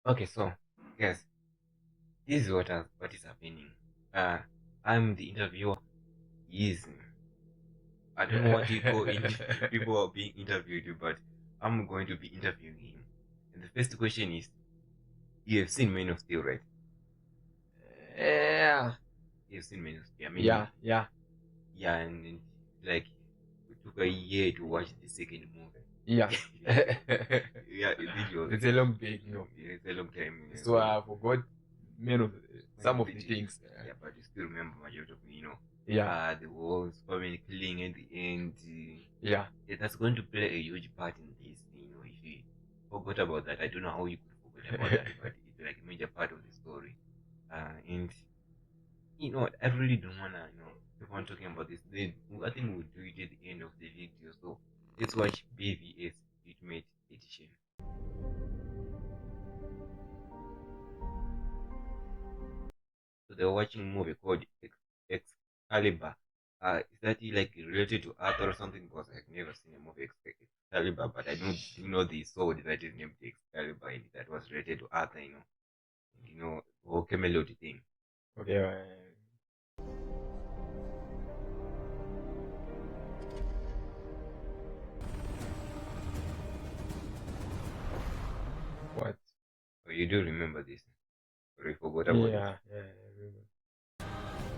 Okay, so yes, this is what is happening. I'm the interviewer. He's I don't know what you call in people are being interviewed, but I'm going to be interviewing him. And the first question is, you have seen Men of Steel, right? Yeah, You've seen Men of Steel. I mean, yeah, yeah, yeah, and like it took a year to watch the second movie. yeah. Yeah, did you? It's a long break, It's a long time so ago. I forgot many of Many some of of the the things. things. Yeah, but you still remember majority of Yeah, the whole Superman killing at the end. yeah. That's going to play a huge part in this. If you forgot about that, I don't know how you could forget about that, but it's like a major part of the story. And I really don't wanna, keep on talking about this. Then I think we'll do it at the end of the video. So let's watch BVS Ultimate Edition. So they're watching a movie called Excalibur. Is that like related to Arthur or something? Because I've never seen a movie Excalibur, but I don't know the sword that is named Excalibur and that was related to Arthur. Or Camelot thing. Okay. What? Oh, you do remember this? Or you forgot about it? Yeah, yeah. I remember.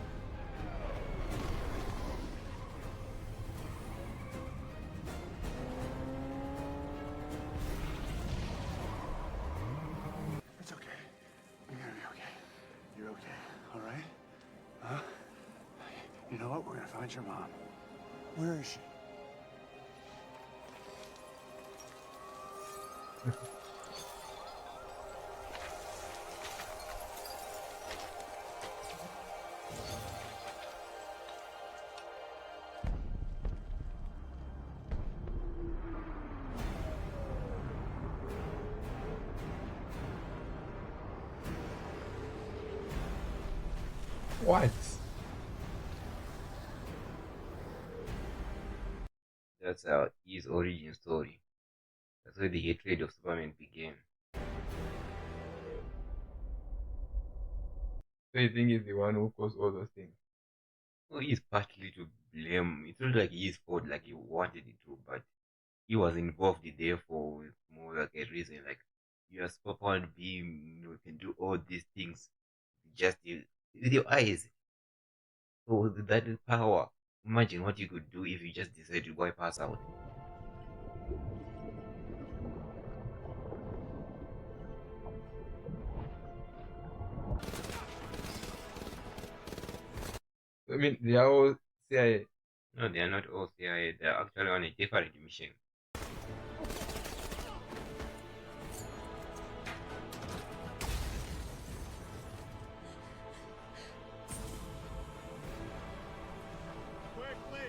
It's okay. You're gonna be okay. You're okay. All right? Huh? You know what? We're gonna find your mom. Where is she? What? That's his origin story. That's where the hatred of Superman began. So you think he's the one who caused all those things? Well, he's partly to blame. It's not like his fault, like he wanted it to, but he was involved there for more like a reason. Like you are Superman being, can do all these things just with your eyes. So that is power. Imagine what you could do if you just decided to wipe us out. I mean, they are all CIA. No, they are not all CIA. They are actually on a different mission.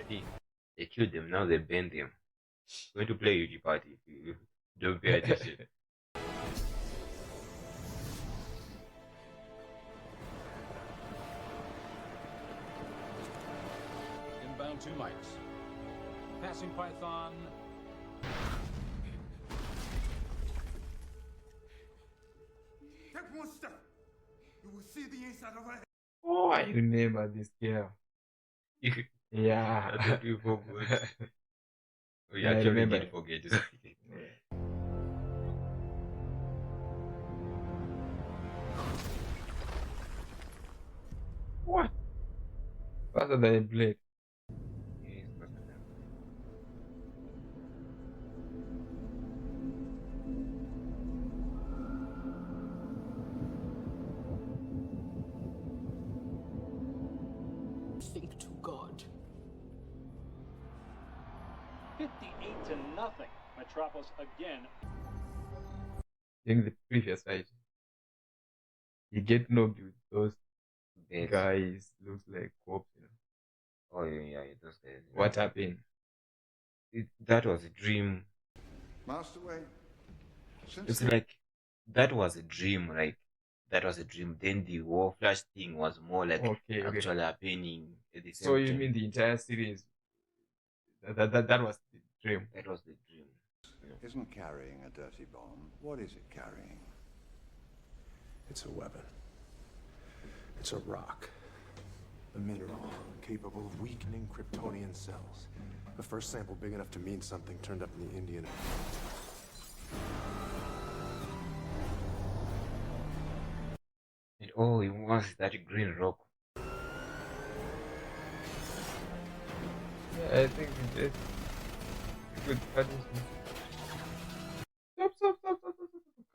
See, they killed them. Now they banned them. Going to play UG party if you don't pay attention. Inbound 2 mics. Passing Python. Take one step. You will see the inside of her head. Oh, I remember this girl. Yeah. That you forgot. We Yeah, I actually remember. did forget. What? Faster than a blade. Yes, faster than blade. Think to God. 58-0. Metropolis again. In the previous fight, you get knocked with those Yes. guys, looks like cops. Oh yeah, it was there. What happened? That was a dream. Master Wayne. It's like that was a dream, like that was a dream. Then the War Flash thing was more like Okay. actually happening at the same So you time. mean the entire series? That was the dream. That was the dream. Isn't carrying a dirty bomb. What is it carrying? It's a weapon. It's a rock. A mineral capable of weakening Kryptonian cells. The first sample big enough to mean something turned up in the Indian. And all he wants is that green rock. Yeah, I think it's good punishment. Stop.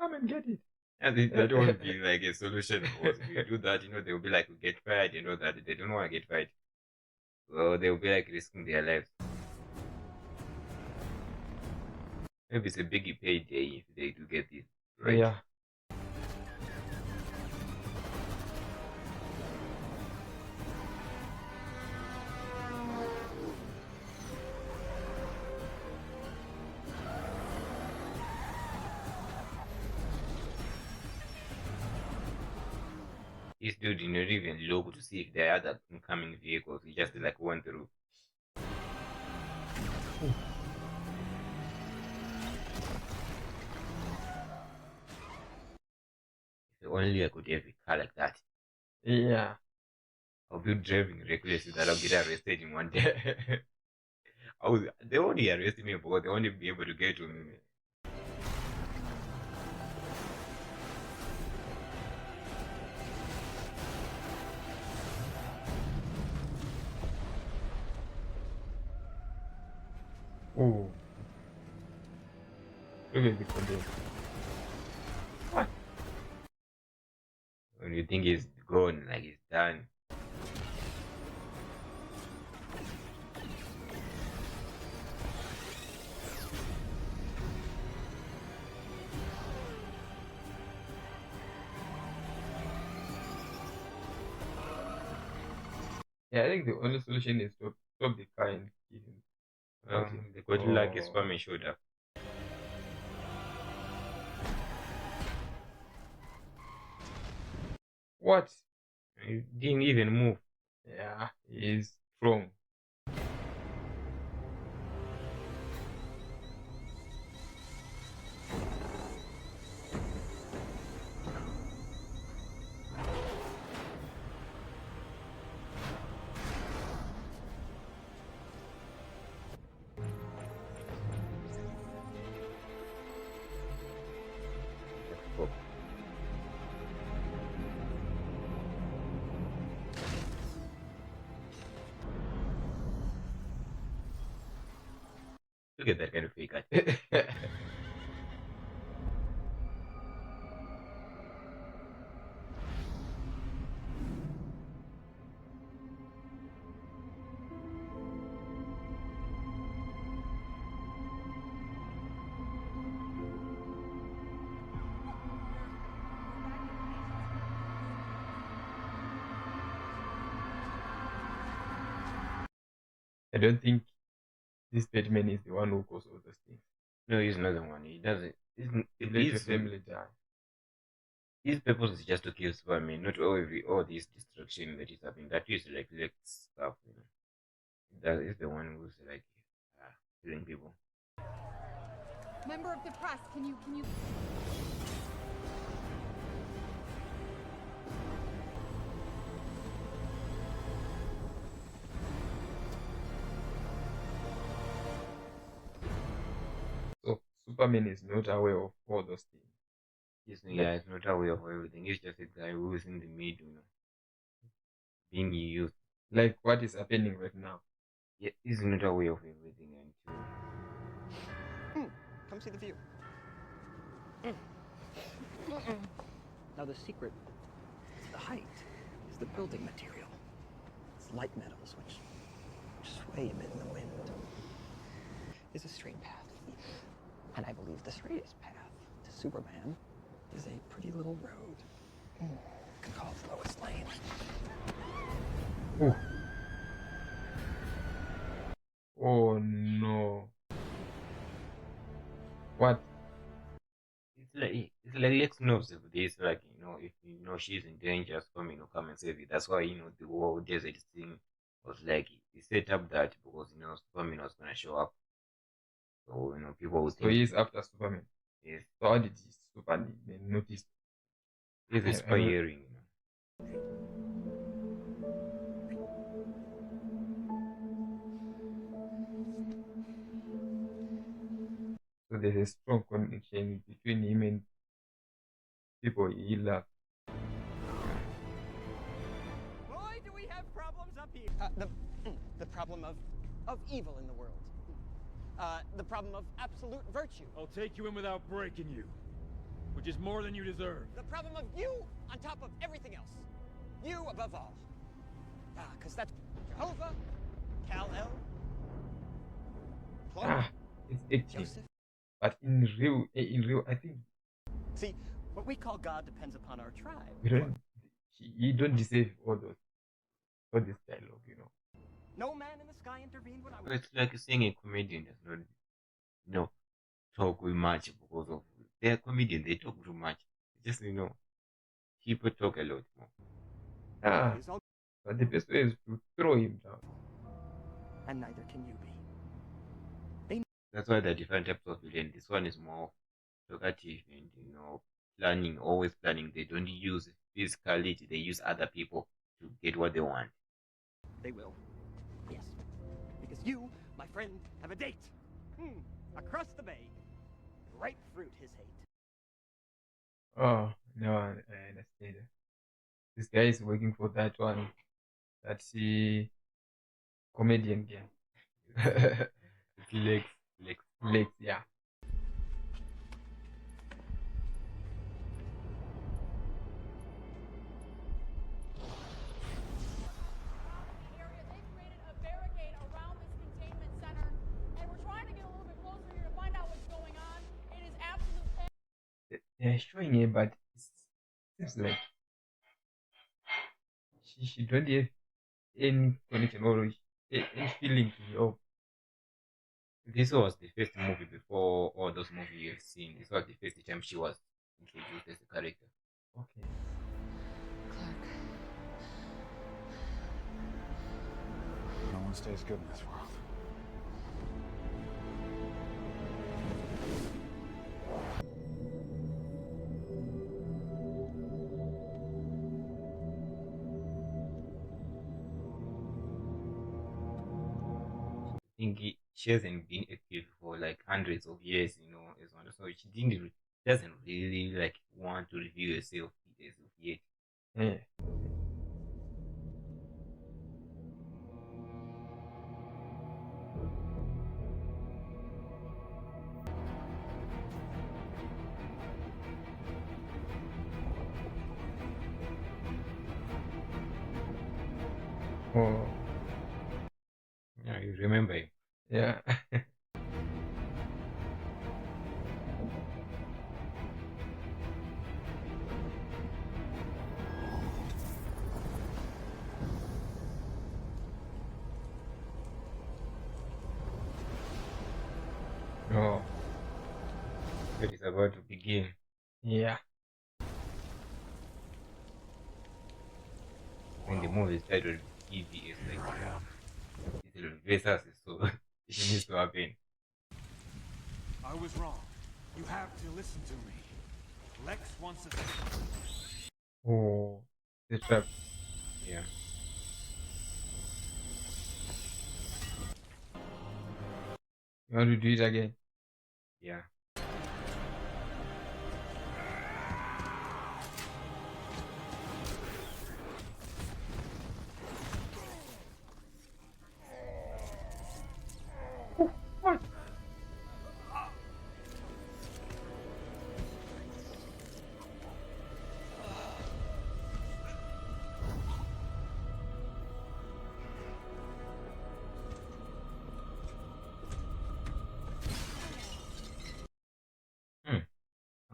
Come and get it. And that won't be like a solution, because if you do that, they'll be like, we get fired, that they don't want to get fired. So they'll be like risking their lives. Maybe it's a biggie payday if they do get this right. Yeah. This dude did not even look to see if there are other incoming vehicles. He just like went through. If only I could have a car like that. Yeah. I'll be driving recklessly that I'll get arrested in one day. They only arrest me because they won't be able to get to me. Oh. Look at the content. What? When you think it's gone, like it's done. Yeah, I think the only solution is to stop the car and kill him. The Godzilla like Superman showed up. What? He didn't even move. Yeah, he's strong. Look at that kind of fake art. I don't think this Batman is the one who caused all those things. No, he's not the one. He doesn't. He let the family die. His purpose is just to kill Superman, not all this destruction that is happening. That is like Lex stuff. That is the one who's like killing people. Member of the press, can you So Superman is not aware of all those things. Yeah, it's not aware of everything. He's just a guy who's in the middle, being used. Like what is happening right now. Yeah, he's not aware of everything until. Come see the view. Now the secret, the height, is the building material. It's light metals which sway a bit in the wind. There's a straight path, and I believe the straightest path to Superman is a pretty little road. You can call it Lois Lane. Ooh. Oh no. What? It's like Lex knows of this. Like if she's in danger, Superman will come and save you. That's why the whole desert thing was like he set up that because Superman was gonna show up. So people would So think. he's after Superman. Yes. So how did Superman notice It's I know. inspiring, So there's a strong connection between him and people he loves. Boy, do we have problems up here. The problem of evil in the world. The problem of absolute virtue. I'll take you in without breaking you, which is more than you deserve. The problem of you on top of everything else. You above all. Because that's Jehovah, Kal-El, Clark, Ah, it's acting. Joseph. But in real, I think See, what we call God depends upon our tribe. we don't. You don't deserve all this dialogue, you know. No man in the sky intervened when I But was. it's like seeing a comedian does not, talk with much because of they're comedian. They talk too much. Just people talk a lot more. Ah, Is all, but the best way is to throw him down. and neither can you be. That's why there are different types of villain. This one is more talkative and planning, always planning. They don't use physicality. They use other people to get what they want. They will. Yes. Because you, my friend, have a date. Across the bay. Ripe fruit his hate. Oh no, I understand. This guy is working for that one. That's the comedian game. Lex. Lex, yeah. area. They've created a barricade around this containment center, and we're trying to get a little bit closer here to find out what's going on. It is absolute chaos. They're showing it, but it seems like she don't have any connection or any feeling to help. This was the first movie before all those movies you've seen. This was the first time she was introduced as a character. Okay. Clark. No one stays good in this world. I think she hasn't been active for like hundreds of years, as one. So she doesn't really like want to review herself as of yet. Yeah. Oh, Yeah, you remember him. yeah. Oh, It is about to begin. yeah. When the movie is titled EVS, like it reverses it, so it needs to happen. I was wrong. You have to listen to me. Lex wants us. Oh, the trap. Yeah. You want to do it again? Yeah. What?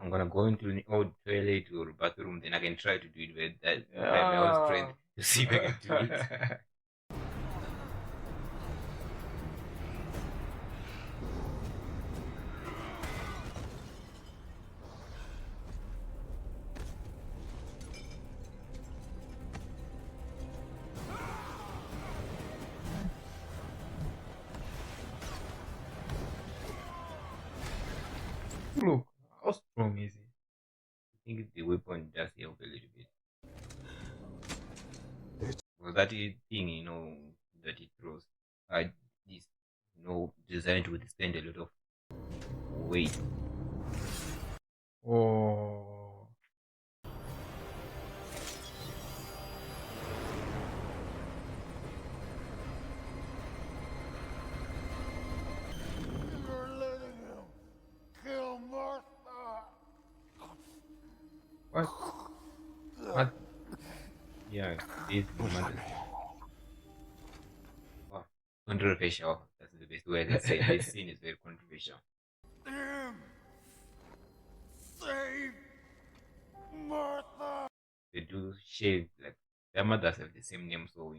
I'm gonna go into an old toilet or bathroom, then I can try to do it with that my own strength to see if I can do it. Look, how strong is he? think the weapon does help a little bit. Well, that thing, that it throws, is, designed to withstand a lot of weight. Oh. You're letting him kill Martha. What? What? Yeah, this mother. Wow, controversial. That's the best way I can say. This scene is very controversial. Him. Save Martha. They do share, like, their mothers have the same name, so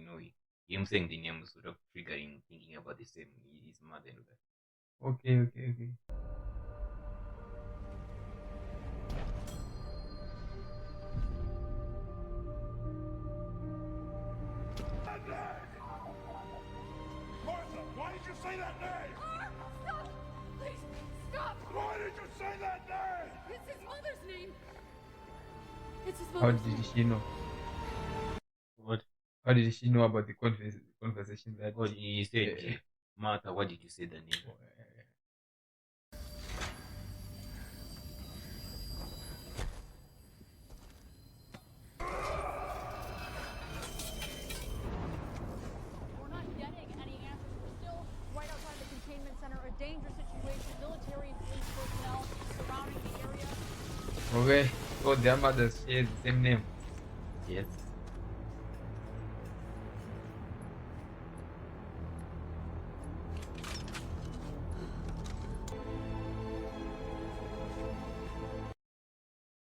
him saying the name is sort of triggering thinking about the same his mother and all that. Okay. Martha, why did you say that name? Stop! Please, stop! Why did you say that name? It's his mother's name. It's his How mother's did name. she know? What? How did she know about the conversation that? What he said, Yeah. Martha, what did you say the name? We're not getting any answers. We're still right outside the containment center. A dangerous situation. Military and police personnel surrounding the area. Okay. So their mothers share the same name. Yes.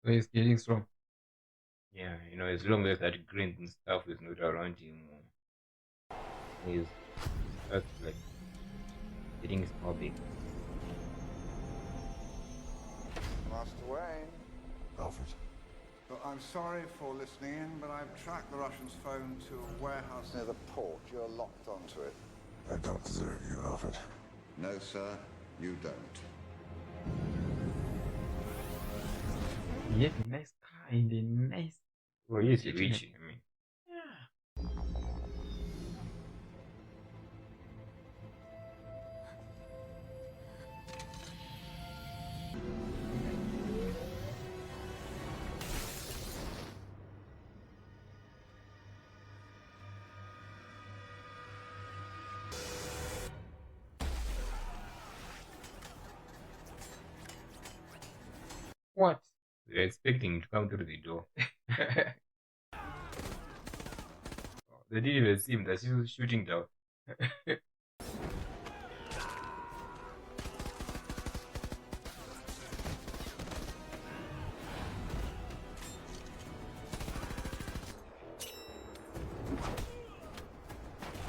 So he's getting strong. Yeah, as long as that green stuff is not around him, he's that's like getting small big. Master Wayne. Alfred. Look, I'm sorry for listening in, but I've tracked the Russians' phone to a warehouse near the port. You're locked onto it. I don't deserve you, Alfred. No, sir, you don't. He had a nice car and a nice. Well, he's Getting rich. it. I mean, What? they're expecting him to come through the door. They didn't even see him. They're still shooting down.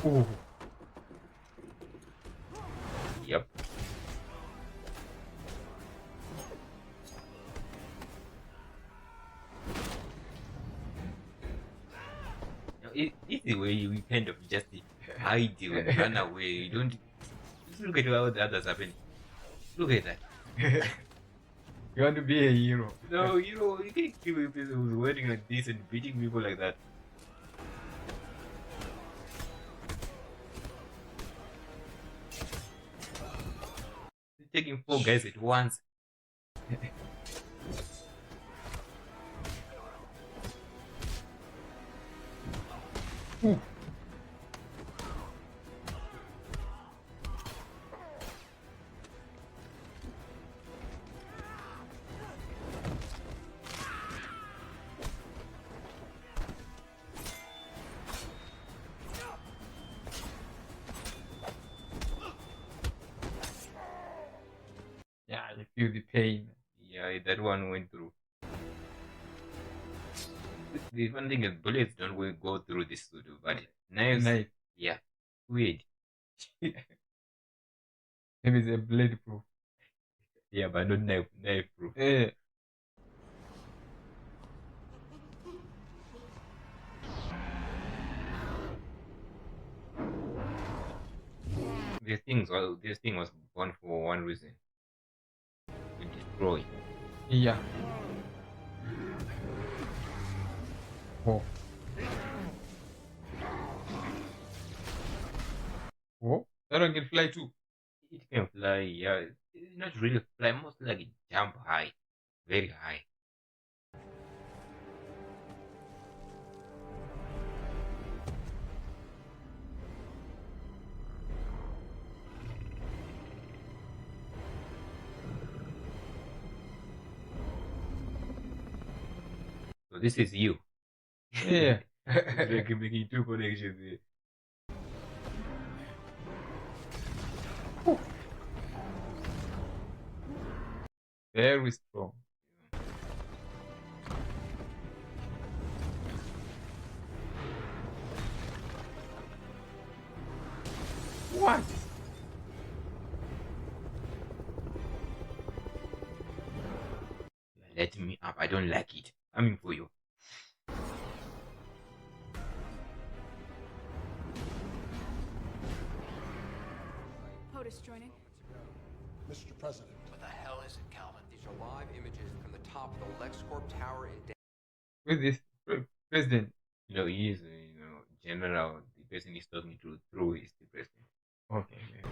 Ooh. Yep. It's the way you kind of just hide you and run away. You don't just look at how the others happen. Look at that. You want to be a hero? No, you can't kill people who's wearing like this and beating people like that. Taking 4 guys at once. Yeah, you feel the pain. Yeah, that one went through. The one thing is bullets don't go through this suit, but knives, Knife. yeah, weird. Maybe it's a blade proof. Yeah, but not knife proof. Eh. This thing was born for one reason: to destroy. Yeah. Oh. Oh, that one can fly too. It can fly, yeah. It's not really fly, mostly like it jump high, very high. So this is you. Yeah. It's like making two connections here. Very strong. What? You're letting me up. I don't like it. I'm in for you. POTUS joining. Mr. President. What the hell is it, Calvin? These are live images from the top of the LexCorp Tower in With this president. You know, he is, general. The person he's talking to through is the president. Okay. Yeah.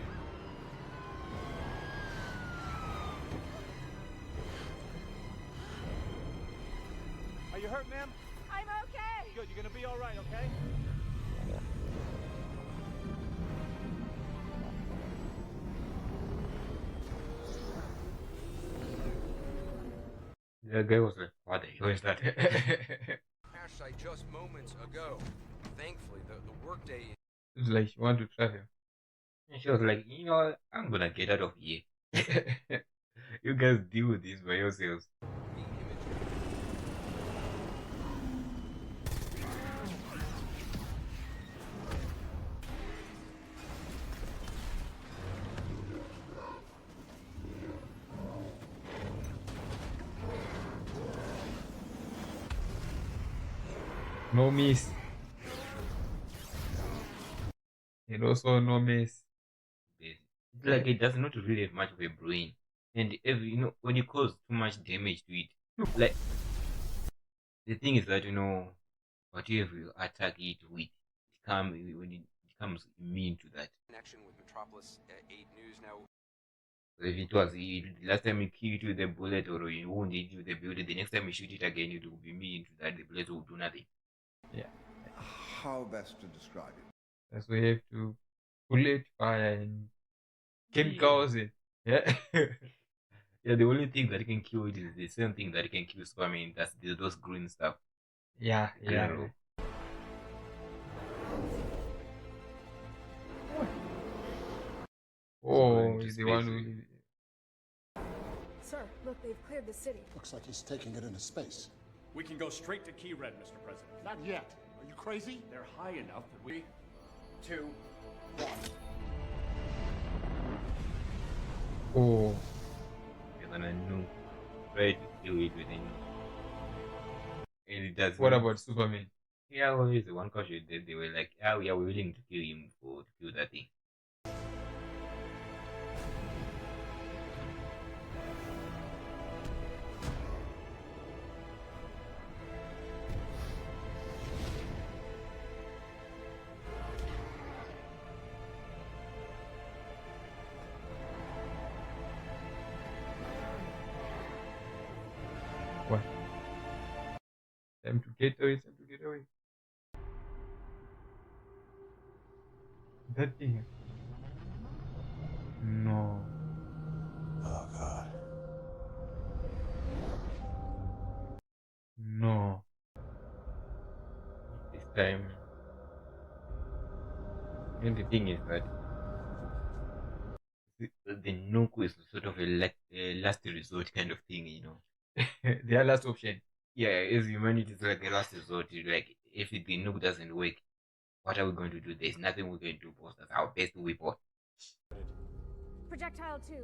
Are you hurt, ma'am? I'm okay. Good, you're gonna be all right, okay? The guy was like, what the hell is that? crash site just moments ago. Thankfully, the workday It's like you want to travel. And she was like, I'm gonna get out of here. You guys deal with this by yourselves. the image No miss. And also no miss. It's like it does not really have much of a brain. And when you cause too much damage to it, like the thing is that whatever you attack it with, when it becomes immune to that. connection with Metropolis 8 News now. So if it was the last time you kill it with a bullet or you wound it with a bullet, the next time you shoot it again, it will be immune to that. The bullet will do nothing. How best to describe it? That's why you have to bullet, fire, and chemicals. Yeah. Yeah, the only thing that can kill it is the same thing that can kill Superman. That's those green stuff. Yeah. Green. Oh, Going to he's the space, one yeah. who. Sir, look, they've cleared the city. Looks like he's taking it into space. We can go straight to Key Red, Mr. President. Not yet. Are you crazy? They're high enough that we... 2, 1. Oh, You're gonna know. Try to kill it within. And it does. what not- about Superman? Yeah, well, it's the one caution that they were like, yeah, we are willing to kill him to kill that thing. What? Time to get away, time to get away. That thing. No. Oh, God. No. This time. And the thing is that the Nuku is sort of a last resort kind of thing. Their last option. Yeah, as humanity, it's like a last resort. Like, if the Nuke doesn't work, what are we going to do? There's nothing we can do, boss. That's our best weapon. Projectile 2.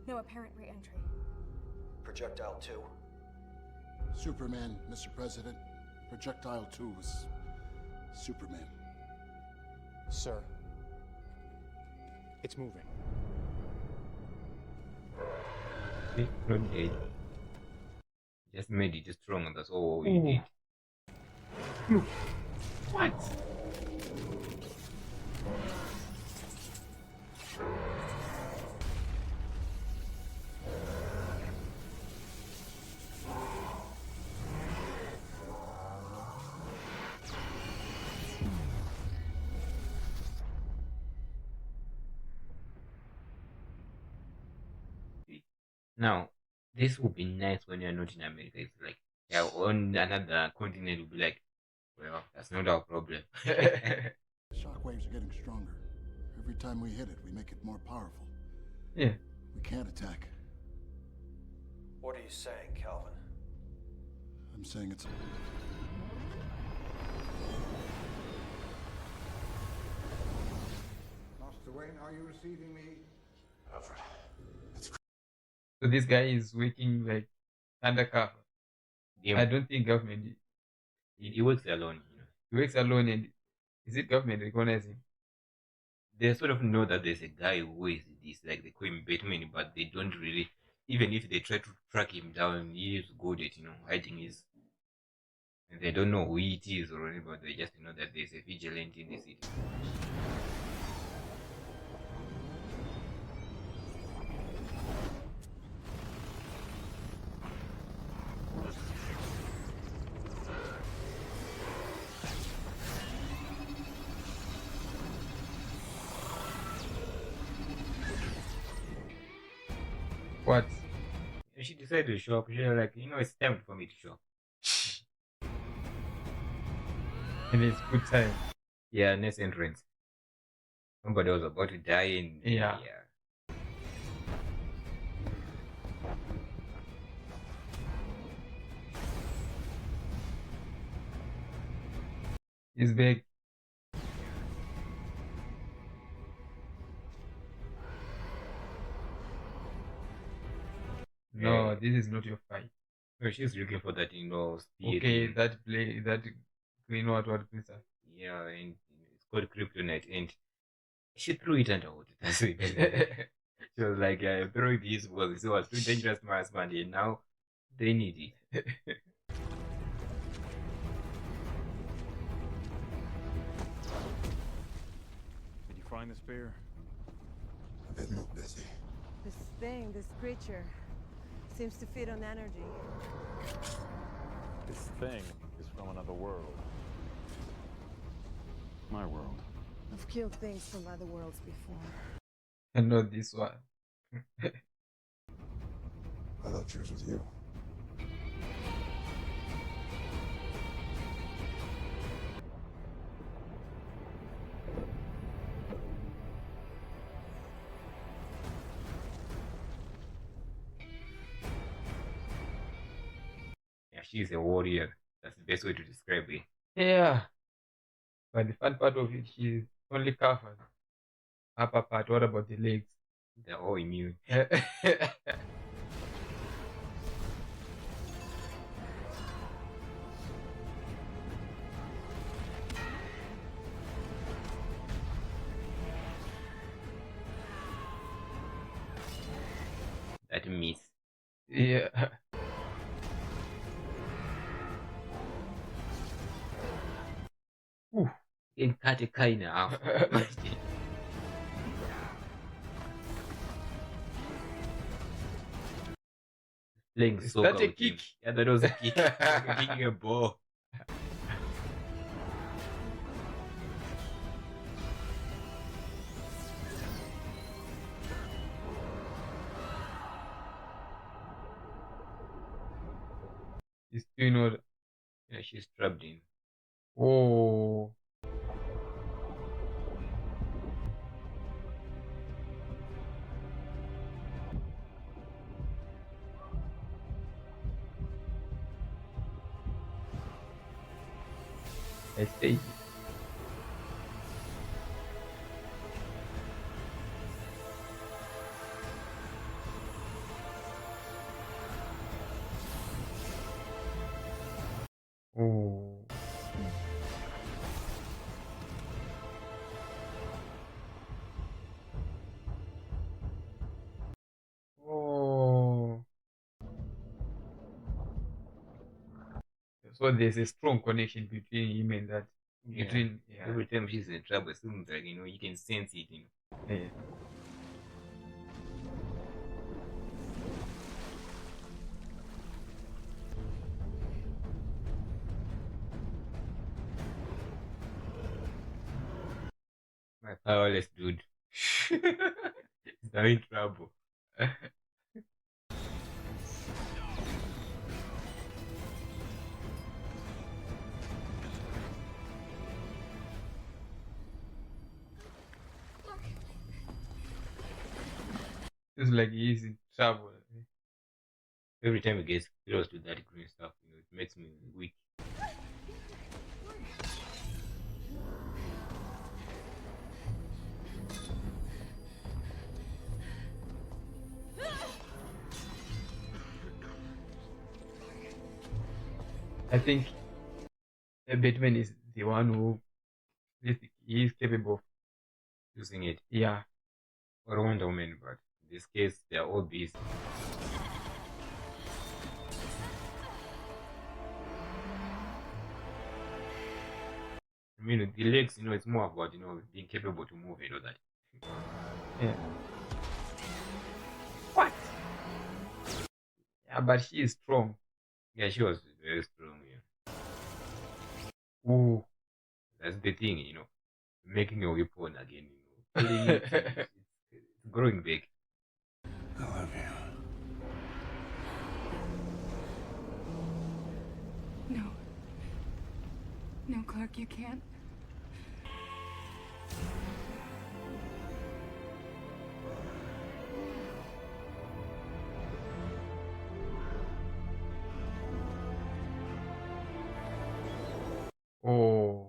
No apparent re-entry. Projectile 2. Superman, Mr. President. Projectile 2 is Superman. Sir, it's moving. See, not dead. Just made it strong. That's all we Ooh. did. Look. What? Now, this would be nice when you're not in America. It's like you're on another continent. Will be like, well, that's not our problem. Shockwaves are getting stronger. Every time we hit it, we make it more powerful. Yeah. We can't attack. What are you saying, Calvin? I'm saying it's... Master Wayne, are you receiving me? Alfred. So this guy is working like undercover. Yeah. I don't think government. He works alone. You know. He works alone, and is it government recognizing him? They sort of know that there's a guy who is this, like they call him Batman, but they don't really. Even if they try to track him down, he is good at hiding his. And they don't know who it is or anything, but they just know that there's a vigilante in the city. What? She decided to show up. She's like, it's time for me to show up. And it's good time. Yeah, next entrance. Somebody was about to die in. Yeah. He's back. No, this is not your fight. No, she's looking for that, speed. Okay, that green what stuff. Yeah, and it's called kryptonite, and she threw it underwater. That's it. She was like, "I threw this because it was too dangerous, my husband, and now they need it." Did you find the spear? I've been real busy. This creature, seems to feed on energy. This thing is from another world. My world. I've killed things from other worlds before. And not this one. I thought yours was you. Yeah, she's a warrior. That's the best way to describe it. Yeah. But the fun part of it, she's only covered. Upper part, what about the legs? They're all immune. That miss. Yeah. In Katekina after. Playing Is soccer that a with kick? him. Yeah, that was a kick. Kicking a ball. He's doing what? Yeah, she's trapped in. Oh. I stay. Oh. Oh. So there's a strong connection between him and that. Yeah. Between Every time she's in trouble, it seems like, you can sense it, yeah. My powerless dude. He's now in trouble. It's like he's in trouble. Every time he gets close to that green stuff, it makes me weak. I think Batman is the one who he is capable of using it. Yeah. Or Wonder Woman, but in this case, they are all busy. I mean, the legs, it's more about, being capable to move and all that. Yeah. What? Yeah, but she is strong. Yeah, she was very strong, yeah. Ooh. That's the thing, making a weapon again, it's growing big. I love you. No. No, Clark, you can't. Oh.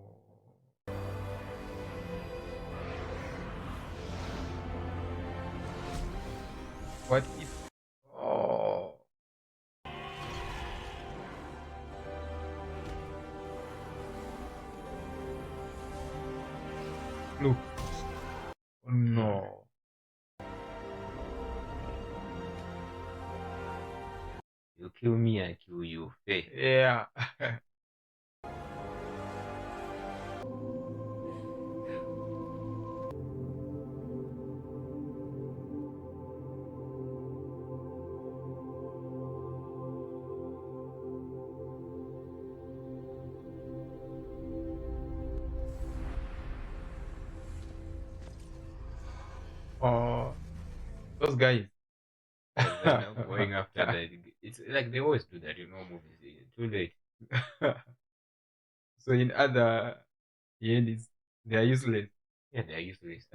What if? Oh. Look. Oh, no. You kill me, I kill you. Fair. Yeah. Oh, those guys. Going after that. It's like they always do that, movies. Too late. So in other ends, they are useless. Yeah, they are useless.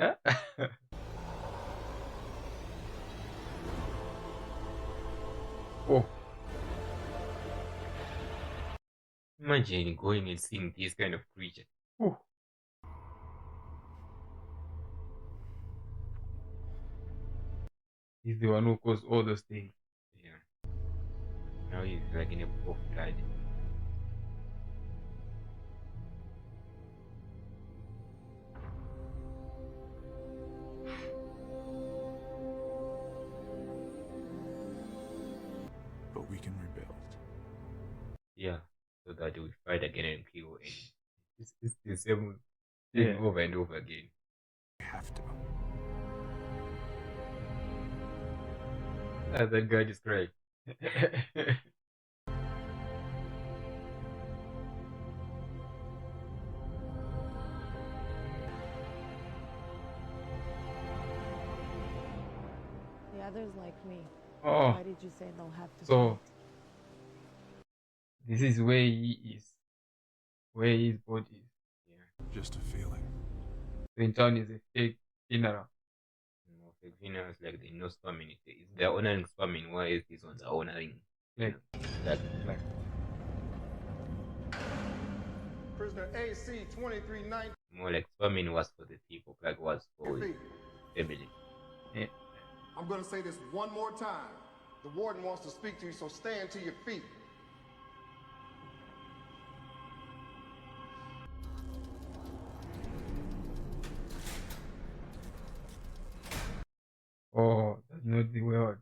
Oh. Imagine going and seeing this kind of creature. Oh. He's the one who caused all those things. Yeah. Now he's like in a pool of blood. But we can rebuild. Yeah, so that we fight again and kill. And it's the same thing over and over again. We have to. That guy is great. The others like me. Oh. Why did you say they'll have to So fight? this is where he is. Where his body is. Yeah. Just a feeling. So in town is a fake funeral. Fake funeral is like the no spamming. They're honoring spamming, while these ones are honoring. Like. Prisoner AC 2319. More like spamming was for the people, like was for family. Yeah. I'm gonna say this one more time. The warden wants to speak to you, so stand to your feet. Oh, that's not the word.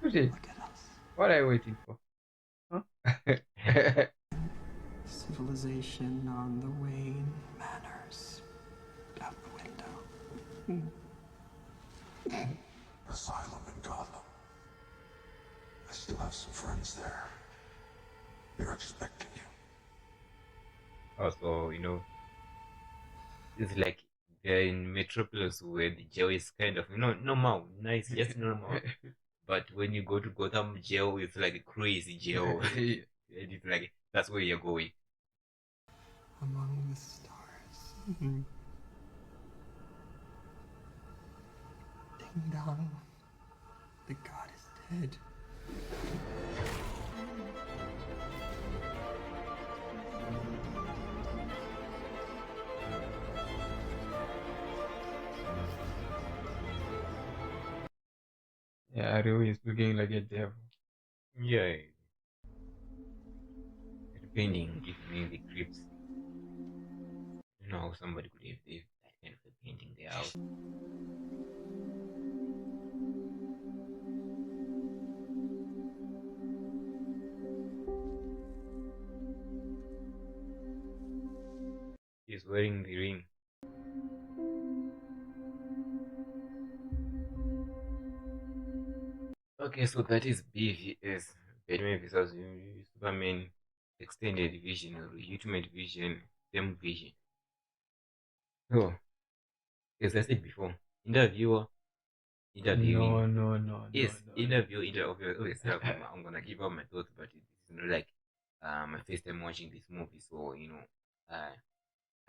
Look at us. What are you waiting for? Huh? Civilization on the wane, manners out the window. Asylum in Gotham. I still have some friends there. They're expecting you. Also, it's like they're in Metropolis where the jail is kind of, normal, nice, just normal. But when you go to Gotham jail, it's like a crazy jail. And it's like, that's where you're going. Among the stars. Ding dong. The god is dead. Yeah, Ryu is looking like a devil. Yeah. The painting gives me the creeps. You know how somebody could have that kind of a painting there out. He's wearing the ring. Okay, so that is BVS, Batman vs Superman Extended Vision or Ultimate Vision, same vision. So, as I said before, interviewing. No. Yes, interview. Obviously, I'm gonna give up my thoughts, but it's not like my first time watching this movie, so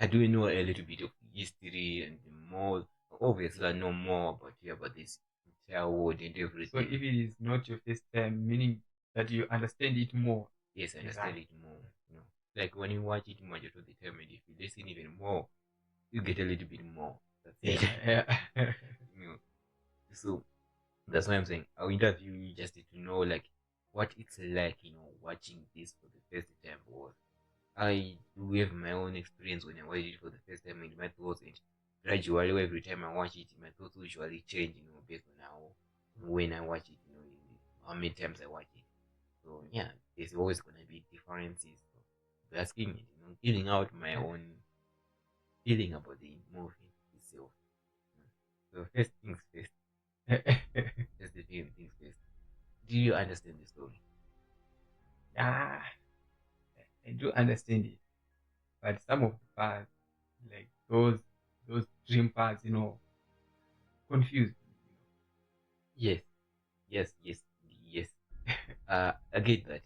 I do know a little bit of history and more. Obviously, I know more about this entire world and everything. So if it is not your first time, meaning that you understand it more. Yes, I understand it more. Like when you watch it much of the time, and if you listen even more, you get a little bit more. That's it. Yeah. So that's why I'm saying I'll interview you just to know like what it's like, watching this for the first time. Or I do have my own experience when I watch it for the first time, and my thoughts, and gradually every time I watch it, my thoughts usually change, based on how when I watch it, how many times I watch it. So yeah, there's always gonna be differences. So you're asking me, giving out my own feeling about the movie itself. So first things first. Just the things first. Do you understand the story? Yeah, I do understand it, but some of the parts, like those dream parts, confused. Yes. I get that.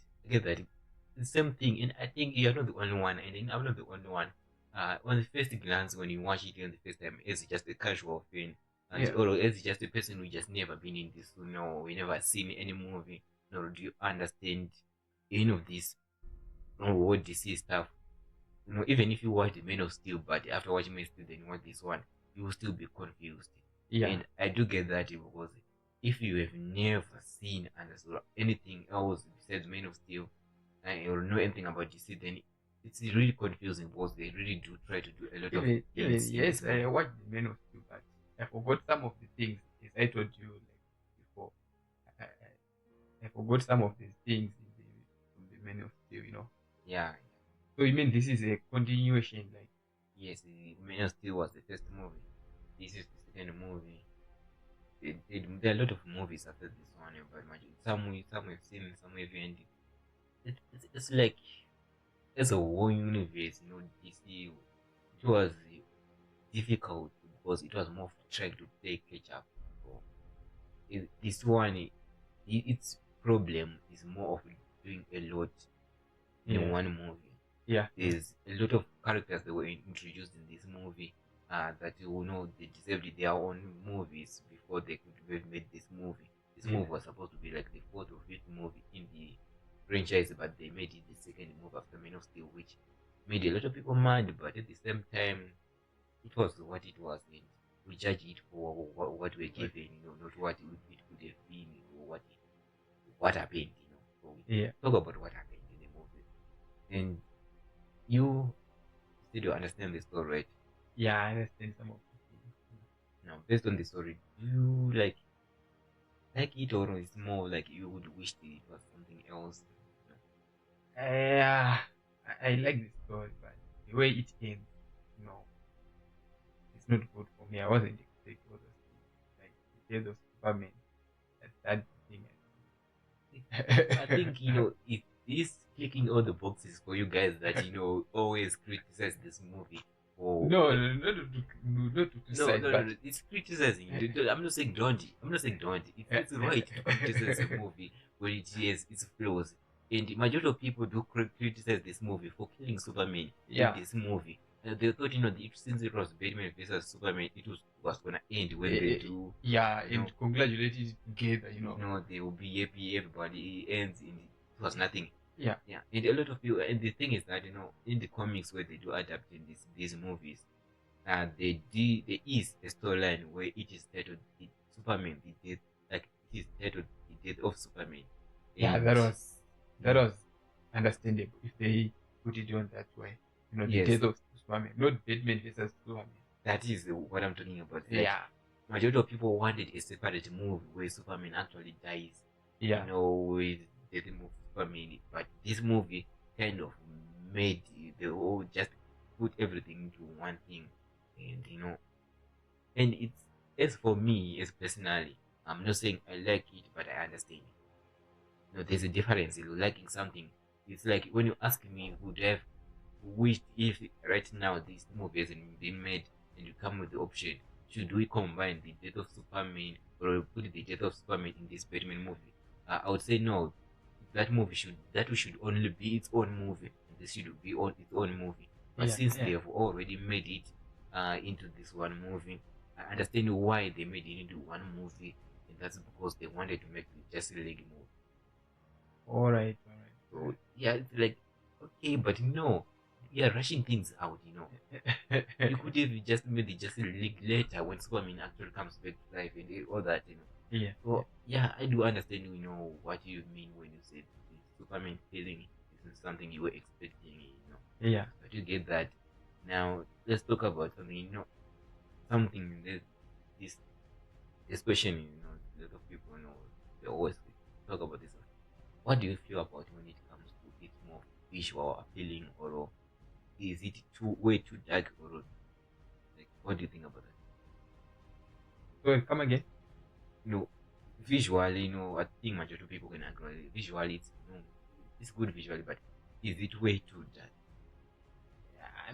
The same thing, and I think you're not the only one, and then I'm not the only one. On the first glance, when you watch it on the first time, it's just a casual film, or it's just a person who just never been in this, we never seen any movie, nor do you understand any of this, what DC stuff. Even if you watch the Man of Steel, but after watching Man of Steel, then you watch this one, you will still be confused. Yeah. And I do get that, because if you have never seen and understood anything else besides Man of Steel, or know anything about DC, then it's really confusing, because they really do try to do a lot of things. Yes, I watched the Man of Steel, but I forgot some of the things, as I told you before. I forgot some of the things from the Man of Steel, Yeah. So you mean this is a continuation, like? Yes, Man of Steel was the first movie. This is the second movie. There are a lot of movies after this one, but some we've seen, some we've ended. It's like it's a whole universe, DC. It was difficult because it was more trying to play catch up. So this one, its problem is more of doing a lot in one movie. Yeah. There's a lot of characters that were introduced in this movie that they deserved their own movies before they could have made this movie. This movie was supposed to be like the fourth or fifth movie in the franchise, but they made it the second movie after Man of Steel, which made a lot of people mad. But at the same time, it was what it was, and we judge it for what we're given, not what it could have been, or what happened. So we talk about what happened in the movie, and you still do understand the story, right? Yeah, I understand some of the things. Now, based on the story, do you like like it or it's more like you would wish that it was something else? Yeah, I like the story, but the way it ends, no, it's not good for me. I wasn't expecting all those things, like the death of Superman. That thing. I think it is clicking all the boxes for you guys that always criticize this movie. No, not to criticize, No. but It's criticizing. I'm not saying don't. I'm not saying don't. It's right to criticize a movie when it has its flaws. And the majority of people do criticize this movie for killing Superman Yeah. in this movie. They thought, since it was Batman versus Superman, it was gonna end when they do. Yeah, and congratulate it together, They will be happy. Everybody ends, and it was nothing. Yeah. And a lot of people, and the thing is that in the comics where they do adapt in these movies, there is a storyline where it is titled Superman, the death, like it is titled the death of Superman. Yeah, And- that was understandable if they put it on that way. The Yes. death of Superman, not Batman versus Superman. That is what I'm talking about. Yeah. Majority of people wanted a separate movie where Superman actually dies. Yeah. With the death of Superman. But this movie kind of made the whole just put everything into one thing. And and it's, as for me, as personally, I'm not saying I like it, but I understand. There's a difference in liking something. It's like when you ask me, would I have wished if right now this movie hasn't been made, and you come with the option, should we combine the death of Superman or put the death of Superman in this Batman movie? I would say no. That should only be its own movie, and this should be on its own movie. But Yeah, since yeah. they have already made it into this one movie, I understand why they made it into one movie, and that's because they wanted to make the Justice League movie. All right. So yeah, it's like, okay, but no, you're rushing things out. You could have just made the Justice League later when Superman actually comes back to life and all that. Yeah. So yeah, I do understand. What you mean when you said the Superman feeling isn't something you were expecting. Yeah. But you get that. Now let's talk about something. Something that this question. A lot of people they always talk about this. What do you feel about when it comes to it more visual appealing, or is it way too dark, or like what do you think about that? So come again. Visually, I think majority of people can agree. Visually, it's good visually, but is it way too dark?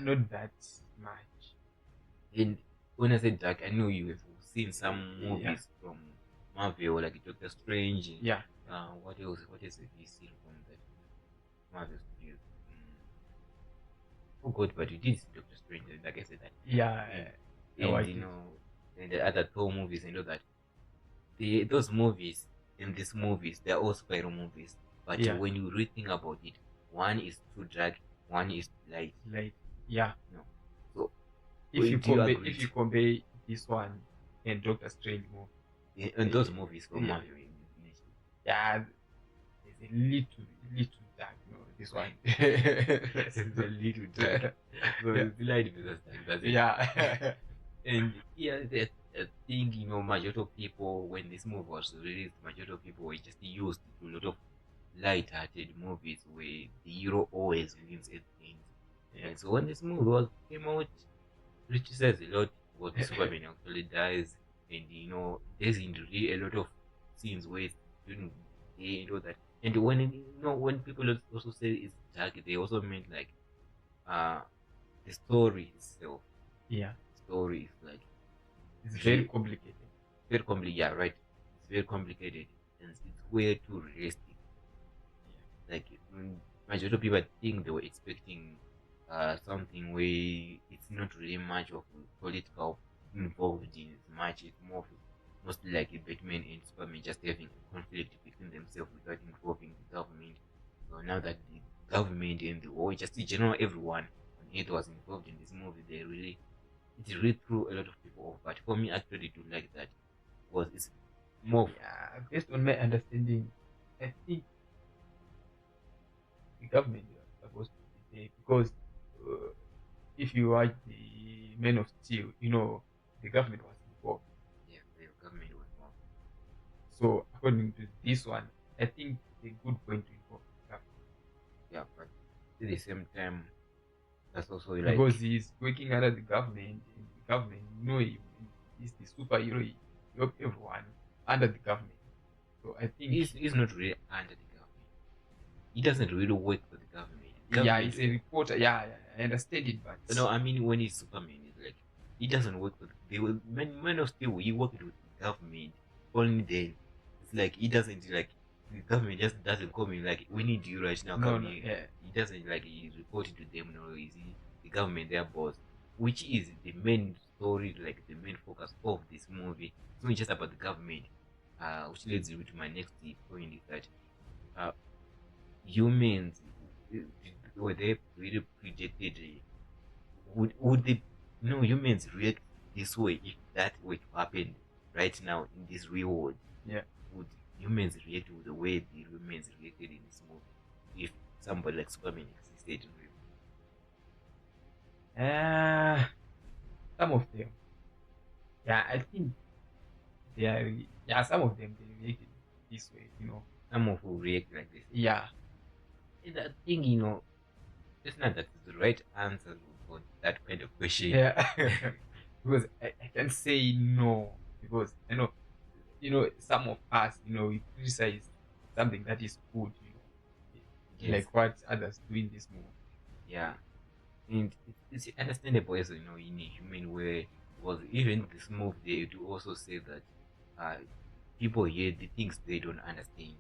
Not that much. And when I say dark, I know you have seen some Yeah. movies from Marvel, like Doctor Strange. And, Yeah. What else? What else have you seen from that Marvel studios? Oh God, but you did see Doctor Strange, like I said that. Yeah. And I did. and the other Thor movies and all that. Those movies and these movies, they're all superhero movies. But Yeah. when you really think about it, one is too dark, one is light. Yeah. So If you do you compare, agree? if you compare this one and Doctor Strange movie, And those movies from Yeah. Marvel. yeah, it's a little dark. This one. It's a little dark. So Yeah. it's light because dark. That's it. Yeah. And yeah, I think majority of people, when this movie was released, majority of people were just used to a lot of light-hearted movies where the hero always wins at things. And so when this movie came out, criticized a lot what Superman actually dies, and there's really a lot of scenes where during the day and all that. And when people also say it's dark, they also meant like the story itself. Yeah. Story is like It's very complicated. very complicated. Yeah, right. It's very complicated, and it's way too realistic. Like majority of people, I think they were expecting something where it's not really much of political involved in as much. It's mostly like a Batman and Superman just having a conflict between themselves without involving the government. So now that the government and just in general everyone on it was involved in this movie, it really threw a lot of people off. But for me, actually, to like that was it's more. Yeah, based on my understanding, I think the government was supposed to be there because if you watch the Man of Steel, the government was involved. Yeah, the government was involved. So according to this one, I think it's a good point to involve the government. Yeah, but at the same time, that's also like Because he's working under the government, and the government, he's the superhero. He help everyone under the government. So I think he's not really under the government. He doesn't really work for the government. Yeah, he's a reporter. Yeah, I understand it, but no, I mean when he's Superman, it's like he doesn't work for. They will Man of Steel. He worked with the government. Only then, it's like he doesn't like the government just doesn't come in like we need you right now. No, He doesn't like he's reporting to them. No, is he the government their boss, which is the main story, like the main focus of this movie. It's not just about the government. Which leads me to my next point is that humans were they really predicted? Would they humans react this way if that were to happen right now in this real world? Yeah. Would humans react the way the humans reacted in this movie if somebody like Superman existed in real? Some of them. Yeah, I think they are. Yeah, some of them they reacted this way. Some of who react like this. Yeah. And I think it's not that the right answer for that kind of question. Yeah. Because I can say no, because some of us, we criticize something that is good, Yes. like what others do in this movie. Yeah, and it's understandable as in a human way. Was even this movie they do also say that people here the things they don't understand.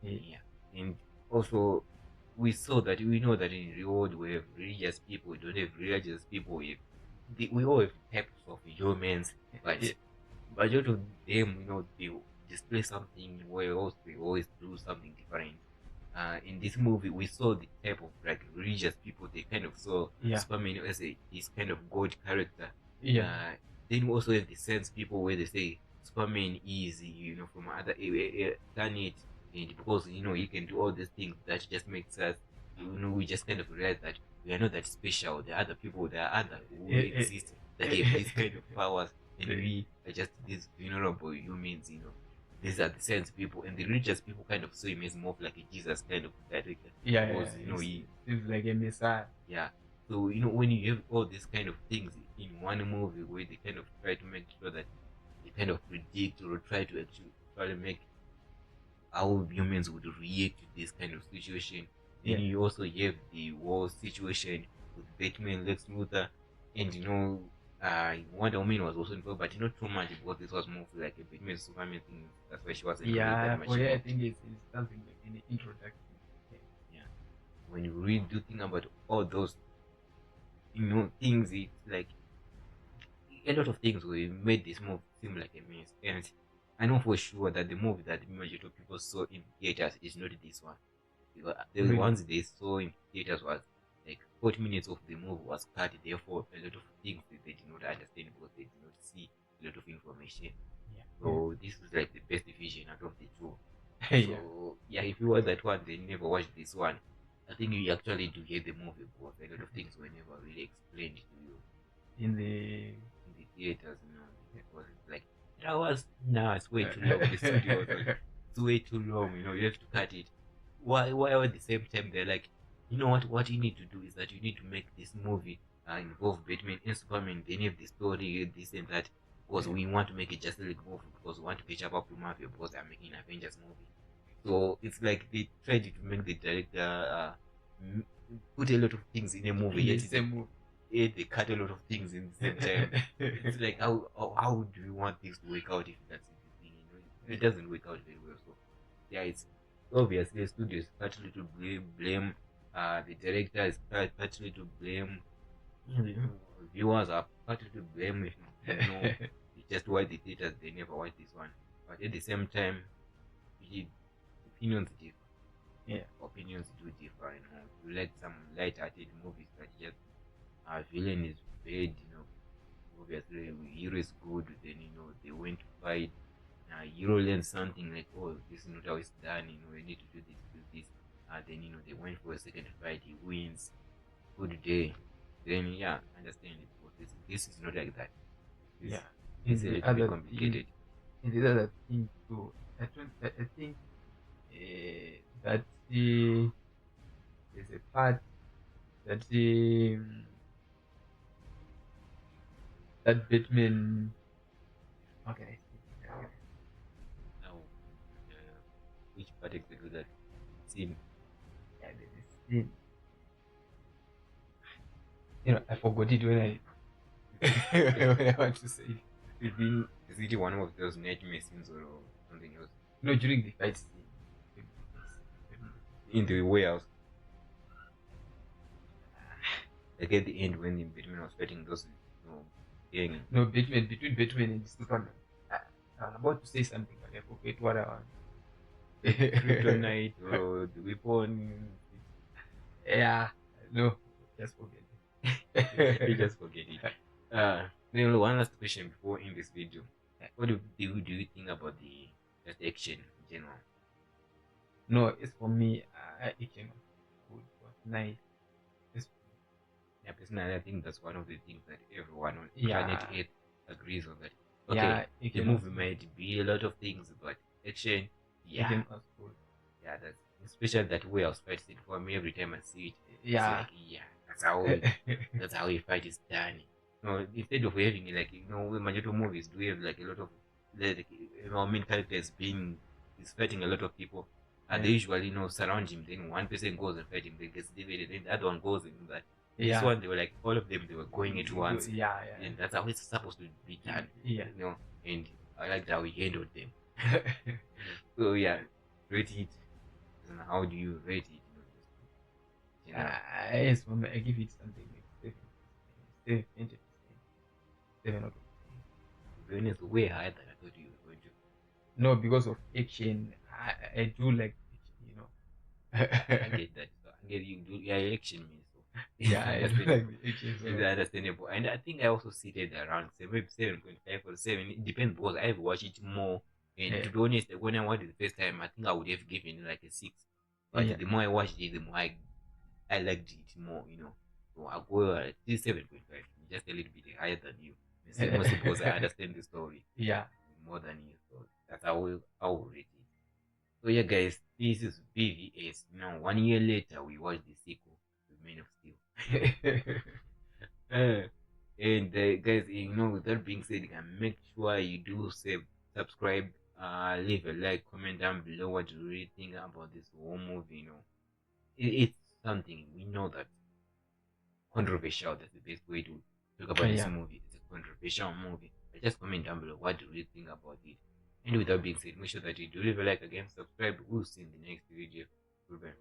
Yeah, and also we saw that we know that in the world we have religious people, we don't have religious people. We all have types of humans, but majority of them, they display something where else they always do something different. In this movie, we saw the type of like religious people. They kind of saw Superman as this kind of god character. Yeah. Then we also have the sense people where they say Superman is, from other planet, and because he can do all these things, that just makes us, we just kind of realize that we are not that special. There are other people, there are other who exist that have these kind of powers, and we are just these vulnerable humans. These are the sense people, and the religious people kind of saw him as more of like a Jesus kind of character. Yeah, because, he seems like a messiah. Yeah. So when you have all these kind of things in one movie where they kind of try to make sure that they kind of predict or try to make how humans would react to this kind of situation. Then you also have the war situation with Batman, Lex Luthor, and Wonder Woman was also involved, but not too much because this was more of like a Batman Superman thing. That's why she wasn't really that much. I think it's something like in the introduction. Yeah. When you really do think about all those things, it's like a lot of things we made this movie seem like a mess. And I know for sure that the movie that the majority of people saw in theaters is not this one. Because the ones they saw in theaters was like 40 minutes of the movie was cut, therefore a lot of things they did not understand because they did not see a lot of information. So this is like the best vision out of the two. So if you watch that one, then never watch this one. I think you actually do hate the movie because a lot of things were never really explained to you in the theaters. Because it's like it's way too long. The studio was like, it's way too long. You have to cut it. Why at the same time they're like, what you need to do is that you need to make this movie involve Batman and Superman. Then have the story, this and that, because we want to make a Justice League movie because we want to catch up with Marvel because they're making an Avengers movie. So it's like they tried to make the director put a lot of things in a movie. They cut a lot of things in the same time. It's like how do you want things to work out if that's the thing? It doesn't work out very well. So it's obviously the studio is partly to blame. The director is partly to blame. Viewers are partly to blame. It's just why the theaters they never watch this one. But at the same time, opinions differ. Opinions do differ. You like some light-hearted movies that just villain is bad. Obviously hero is good. Then they went to fight. Hero learns something like, oh, this is not how it's done. We need to do this. Then they went for a second fight. He wins. Good day. Then understand it. But this is not like that. It's a little bit complicated. And the other thing too, I think that there's a part that that Batman. How can I say? Now, which part exactly that scene? Yeah, there's a scene. I forgot it when I when I want to say it. Is it one of those nightmare scenes or something else? No, during the fight scene. In the warehouse. Like at the end when the Batman was fighting those gang. No, between Batman and Superman. I'm about to say something, but I forget what I want. Kryptonite or the weapon. Yeah, no, just forget it. You just forget it. Then one last question before in this video. What do you think about the just action in general? No, it's for me. Action was good, was nice. Yeah, personally, I think that's one of the things that everyone on Yeah. planet Earth agrees on. That okay, Yeah, the action movie was might be a lot of things, but action, yeah, Action was good. yeah, that's especially that warehouse fight scene. For me, every time I see it, Yeah. it's like, yeah, that's how a fight is done. No, instead of having like majority of movies do have like a lot of like main characters is fighting a lot of people, and they Yeah. usually surround him. Then one person goes and fight him, then gets defeated, then the other one goes and that. This Yeah. one, they were like all of them. They were going at once. Yeah. And that's how it's supposed to be done. Yeah. And I liked how he handled them. So yeah, rate it. And how do you rate it? Yes, for me, I give it something like 7, 7 out of 10. To be honest, way higher than I thought you were going to. No, because of action, I do like action, I get that. So I get you do action means so. Yeah, I do like the action. So. It's understandable. And I think I also seated around maybe 7.5 or 7. It depends because I've watched it more. And to be honest, when I watched it the first time, I think I would have given it like a 6. But the more I watched it, the more I liked it more, So I'll go at 7.5, just a little bit higher than you. Mostly because I understand the story. Yeah. More than you. So that's how I will rate it. So yeah, guys, this is BVS. 1 year later, we watched the sequel, The Man of Steel. And guys, with that being said, make sure you do subscribe, leave a like, comment down below what you really think about this whole movie. It's something we know that controversial. That's the best way to talk about this movie. It's a controversial movie. But just comment down below what you really think about it. And with that being said, make sure that you do leave a like again, subscribe. We'll see you in the next video. Goodbye.